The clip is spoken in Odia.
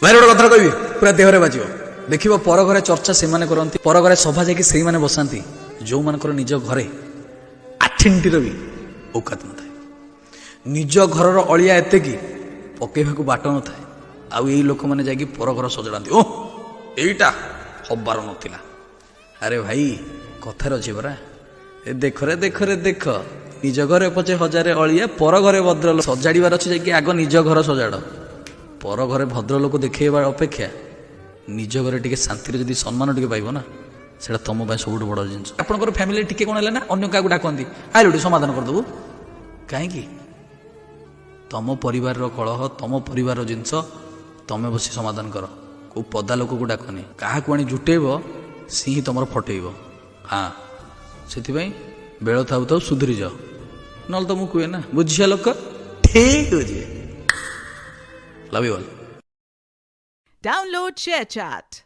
ଭାଇ ଗୋଟେ କଥା କହିବି ପୁରା ଦେହରେ ବାଜିବ ଦେଖିବ ପର ଘରେ ଚର୍ଚ୍ଚା ସେମାନେ କରନ୍ତି ପର ଘରେ ସଭା ଯାଇକି ସେଇମାନେ ବସାନ୍ତି ଯେଉଁମାନଙ୍କର ନିଜ ଘରେ ଆଠିଣ୍ଟିର ବି ଔକାତ ନଥାଏ ନିଜ ଘରର ଅଳିଆ ଏତେକି ପକେଇବାକୁ ବାଟ ନଥାଏ ଆଉ ଏଇ ଲୋକମାନେ ଯାଇକି ପର ଘର ସଜାଡ଼ନ୍ତି ଓ ଏଇଟା ହବାର ନଥିଲା ଆରେ ଭାଇ କଥାରେ ଅଛି ପରା ଏ ଦେଖ ନିଜ ଘରେ ପଛେ ହଜାରେ ଅଳିଆ ପର ଘରେ ଭଦ୍ର ସଜାଡ଼ିବାର ଅଛି ଯାଇକି ଆଗ ନିଜ ଘର ସଜାଡ଼ ପର ଘରେ ଭଦ୍ରଲୋକ ଦେଖେଇବା ଅପେକ୍ଷା ନିଜ ଘରେ ଟିକେ ଶାନ୍ତିରେ ଯଦି ସମ୍ମାନ ଟିକେ ପାଇବ ନା ସେଇଟା ତମ ପାଇଁ ସବୁଠୁ ବଡ଼ ଜିନିଷ ଆପଣଙ୍କର ଫ୍ୟାମିଲି ଟିକେ କ'ଣ ହେଲେ ନା ଅନ୍ୟ କାହାକୁ ଡାକନ୍ତି ଆଇଲୁ ଟିକେ ସମାଧାନ କରିଦେବୁ କାହିଁକି ତମ ପରିବାରର କଳହ ତମ ପରିବାରର ଜିନିଷ ତମେ ବସି ସମାଧାନ କର କେଉଁ ପଦା ଲୋକକୁ ଡାକନି କାହାକୁ ଆଣି ଜୁଟେଇବ ସିଏ ହିଁ ତମର ଫଟେଇବ ହଁ ସେଥିପାଇଁ ବେଳ ଥାଉ ଥାଉ ସୁଧୁରି ଯାଅ ନହେଲେ ତ ମୁଁ କୁହେ ନା ବୁଝିବା ଲୋକ ଠିକ୍ ଅଛି love you all Download ShareChat.